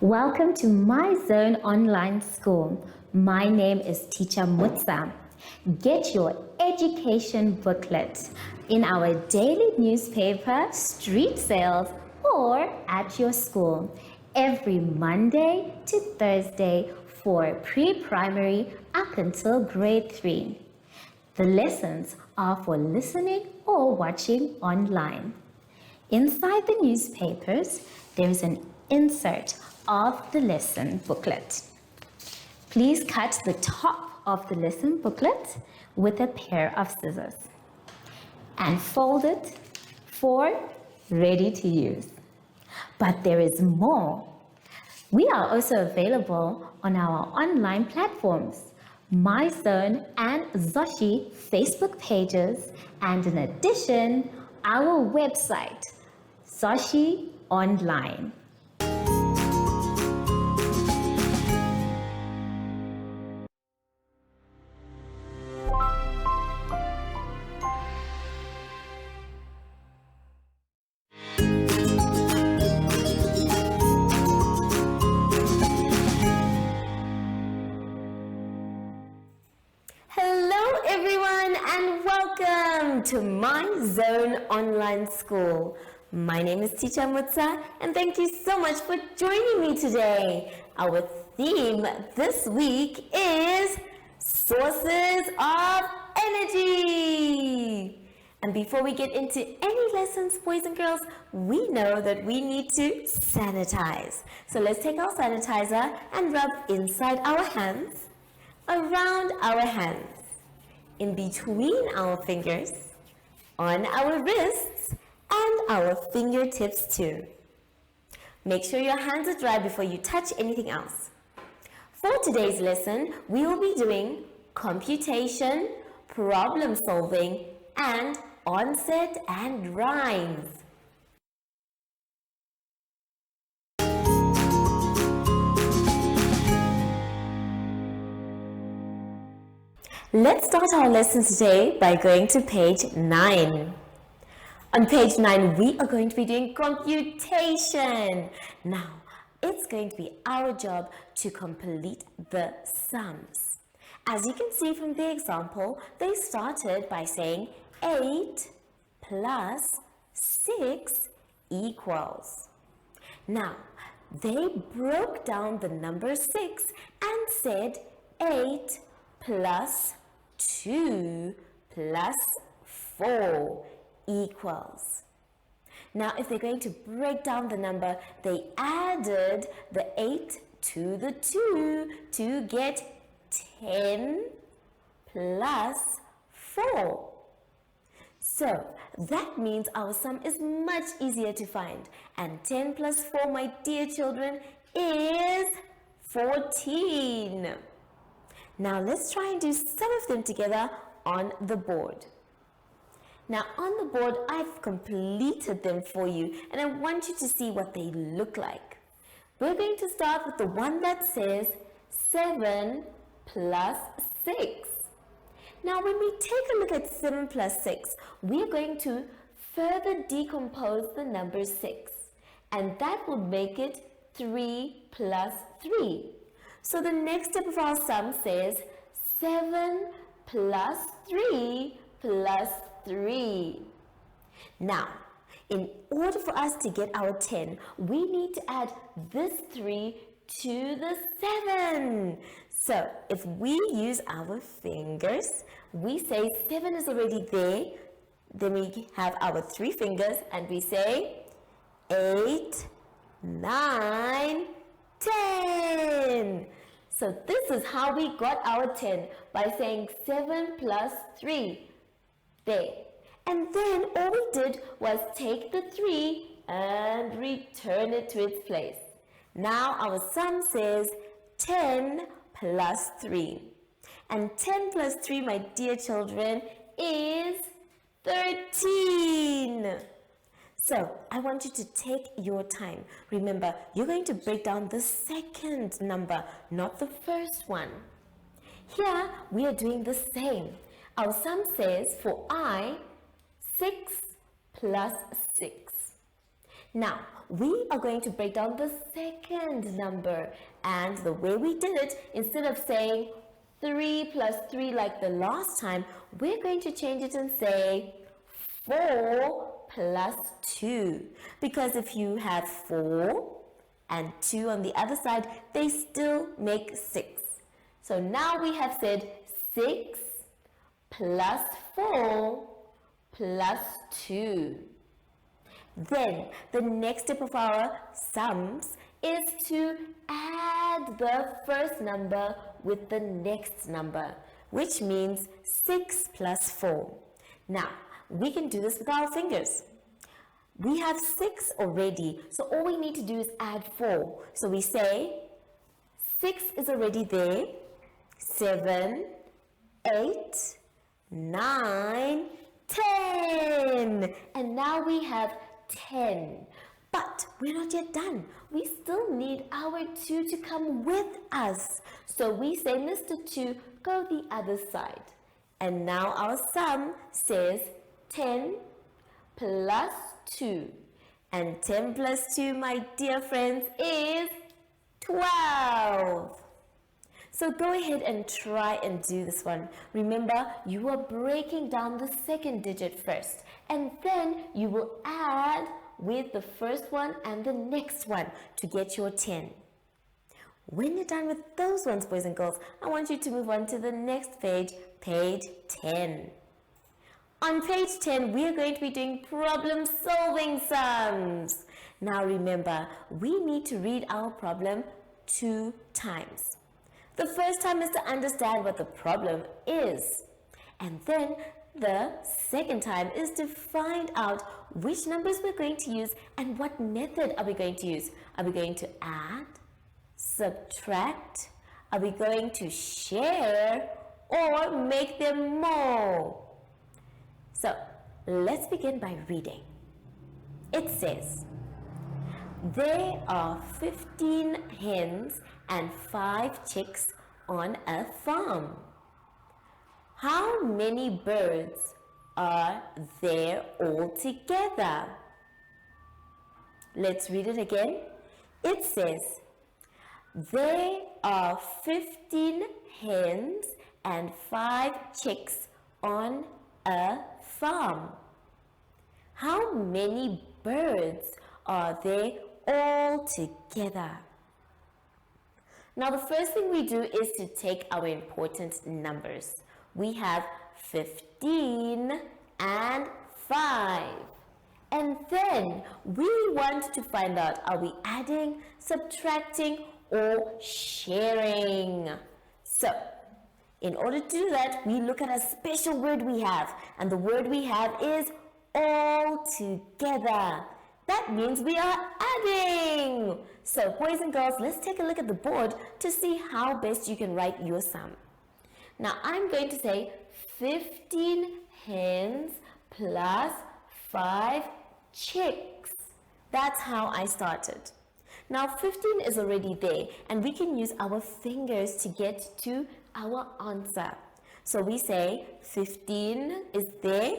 Welcome to My Zone Online School. My name is Teacher Mutsa. Get your education booklet in our daily newspaper, street sales, or at your school every Monday to Thursday for pre-primary up until grade 3. The lessons are for listening or watching online. Inside the newspapers, there is an insert of the lesson booklet. Please cut the top of the lesson booklet with a pair of scissors and fold it for ready to use. But there is more. We are also available on our online platforms, MyZone and Zoshi Facebook pages, and in addition, our website, Zoshi Online. Hello everyone and welcome to My Zone Online School. My name is Teacher Mutsa and thank you so much for joining me today. Our theme this week is Sources of Energy. And before we get into any lessons, boys and girls, we know that we need to sanitize. So let's take our sanitizer and rub inside our hands, around our hands, in between our fingers, on our wrists, and our fingertips too. Make sure your hands are dry before you touch anything else. For today's lesson, we will be doing computation, problem solving, and onset and rhymes. Let's start our lesson today by going to page 9. On page 9, we are going to be doing computation. Now, it's going to be our job to complete the sums. As you can see from the example, they started by saying 8 plus 6 equals. Now, they broke down the number 6 and said 8 plus 2 plus 4 equals. Now, if they're going to break down the number, they added the 8 to the 2 to get 10 plus 4. So, that means our sum is much easier to find. And 10 plus 4, my dear children, is 14. Now let's try and do some of them together on the board. Now on the board, I've completed them for you and I want you to see what they look like. We're going to start with the one that says 7 plus 6. Now when we take a look at 7 plus 6, we're going to further decompose the number 6. And that will make it 3 plus 3. So the next step of our sum says 7 plus 3 plus 3. Now, in order for us to get our 10, we need to add this 3 to the 7. So if we use our fingers, we say 7 is already there. Then we have our 3 fingers and we say 8, 9, 10. So this is how we got our 10, by saying 7 plus 3. There. And then all we did was take the 3 and return it to its place. Now our sum says 10 plus 3. And 10 plus 3, my dear children, is 13. So, I want you to take your time. Remember, you're going to break down the second number, not the first one. Here, we are doing the same. Our sum says, for I, 6 plus 6. Now, we are going to break down the second number, and the way we did it, instead of saying 3 plus 3 like the last time, we're going to change it and say 4 plus 2. Because if you have 4 and 2 on the other side, they still make 6. So now we have said 6 plus 4 plus 2. Then the next step of our sums is to add the first number with the next number, which means 6 plus 4. Now, we can do this with our fingers. We have 6 already, so all we need to do is add 4. So we say 6 is already there, 7, 8, 9, 10. And now we have 10. But we're not yet done. We still need our 2 to come with us. So we say, Mr. 2, go the other side. And now our sum says 10 plus 2. And 10 plus 2, my dear friends, is 12. So go ahead and try and do this one. Remember, you are breaking down the second digit first, and then you will add with the first one and the next one to get your 10. When you're done with those ones, boys and girls, I want you to move on to the next page, page 10. On page 10, we are going to be doing problem-solving sums. Now remember, we need to read our problem 2 times. The first time is to understand what the problem is. And then the second time is to find out which numbers we're going to use and what method are we going to use. Are we going to add, subtract? Are we going to share or make them more? So let's begin by reading. It says, there are 15 hens and 5 chicks on a farm. How many birds are there altogether? Let's read it again. It says, there are 15 hens and 5 chicks on a farm. How many birds are there altogether? Now the first thing we do is to take our important numbers. We have 15 and 5. And then we want to find out, are we adding, subtracting, or sharing? So, in order to do that, we look at a special word we have. And the word we have is all together. That means we are adding. So, boys and girls, let's take a look at the board to see how best you can write your sum. Now, I'm going to say 15 hens plus 5 chicks. That's how I started. Now, 15 is already there, and we can use our fingers to get to our answer. So, we say 15 is there,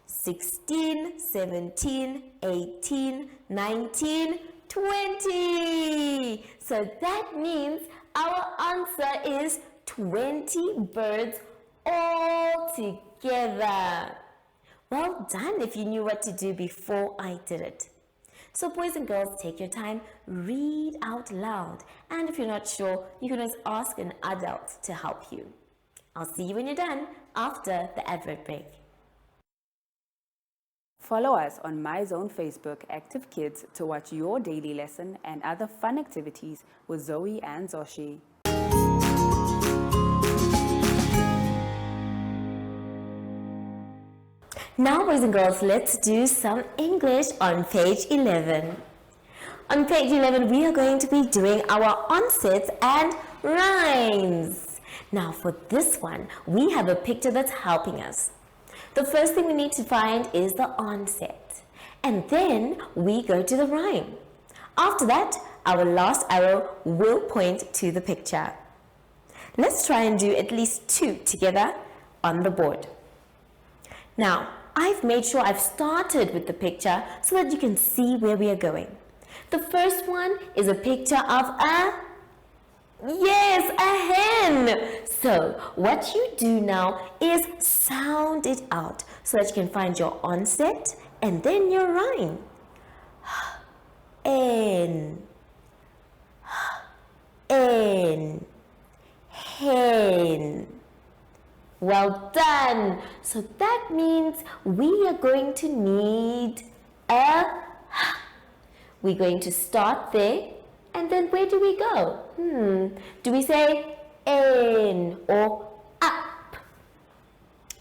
16, 17, 18, 19, 20. So that means our answer is 20 birds all together. Well done if you knew what to do before I did it. So boys and girls, take your time, read out loud. And if you're not sure, you can always ask an adult to help you. I'll see you when you're done after the advert break. Follow us on MyZone Facebook Active Kids to watch your daily lesson and other fun activities with Zoe and Zoshi. Now, boys and girls, let's do some English on page 11. On page 11, we are going to be doing our onsets and rhymes. Now, for this one, we have a picture that's helping us. The first thing we need to find is the onset, and then we go to the rhyme. After that, our last arrow will point to the picture. Let's try and do at least 2 together on the board. Now, I've made sure I've started with the picture so that you can see where we are going. The first one is a picture of a hen. So what you do now is sound it out so that you can find your onset and then your rhyme. N, N, hen. Well done. So that means we are going to need a h. We're going to start there, and then where do we go? Do we say in or up?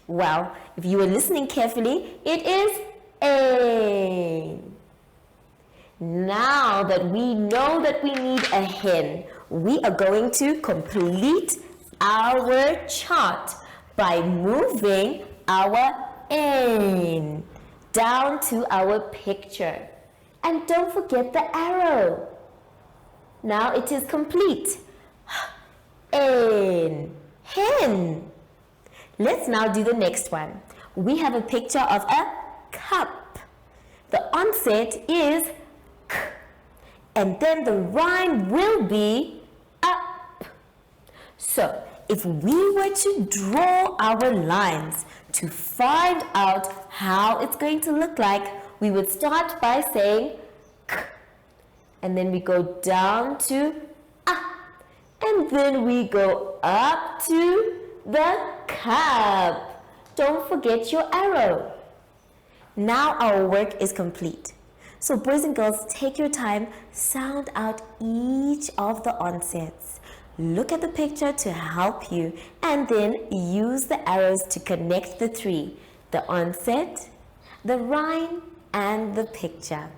Well, if you were listening carefully, it is in. Now that we know that we need a hen, we are going to complete our chart by moving our N down to our picture. And don't forget the arrow. Now it is complete. N, hen. Let's now do the next one. We have a picture of a cup. The onset is k, and then the rhyme will be up. So, if we were to draw our lines to find out how it's going to look like, we would start by saying k, and then we go down to a, and then we go up to the cup. Don't forget your arrow. Now our work is complete. So boys and girls, take your time, sound out each of the onsets. Look at the picture to help you, and then use the arrows to connect the three: the onset, the rhyme, and the picture.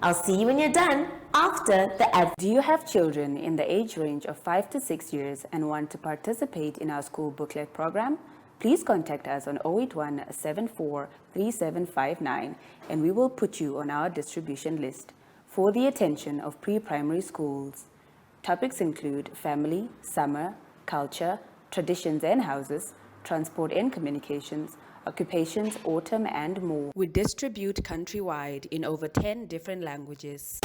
I'll see you when you're done after the ad. Do you have children in the age range of 5 to 6 years and want to participate in our school booklet program? Please contact us on 081 74 3759 and we will put you on our distribution list for the attention of pre-primary schools. Topics include family, summer, culture, traditions and houses, transport and communications, occupations, autumn, and more. We distribute countrywide in over 10 different languages.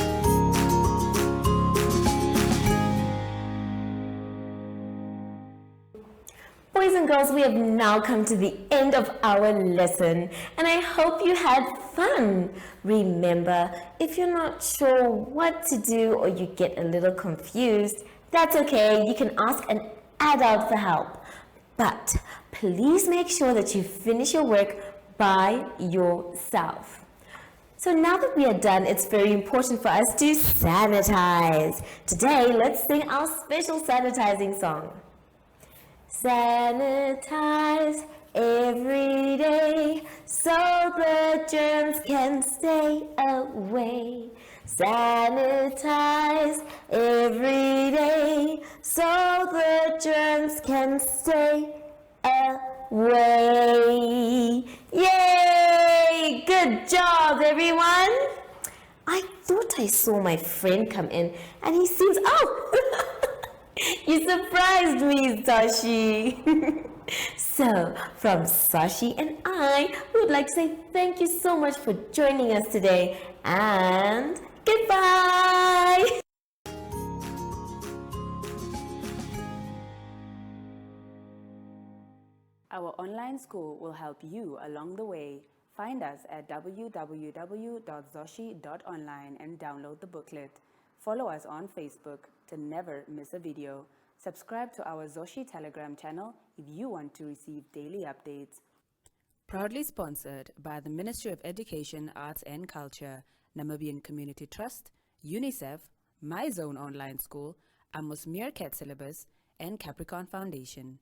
Boys and girls, we have now come to the end of our lesson, and I hope you had fun. Remember, if you're not sure what to do or you get a little confused, that's okay. You can ask an adult for help. But please make sure that you finish your work by yourself. So now that we are done, it's very important for us to sanitize. Today, let's sing our special sanitizing song. Sanitize every day so the germs can stay away. Sanitize every day so the germs can stay away. Yay! Good job, everyone. I thought I saw my friend come in and he seems, you surprised me, Sashi. So, from Sashi and I would like to say thank you so much for joining us today, and goodbye. Our online school will help you along the way. Find us at www.zoshi.online and download the booklet. Follow us on Facebook to never miss a video. Subscribe to our Zoshi Telegram channel if you want to receive daily updates. Proudly sponsored by the Ministry of Education, Arts and Culture, Namibian Community Trust, UNICEF, My Zone Online School, Amos Meerkat Syllabus, and Capricorn Foundation.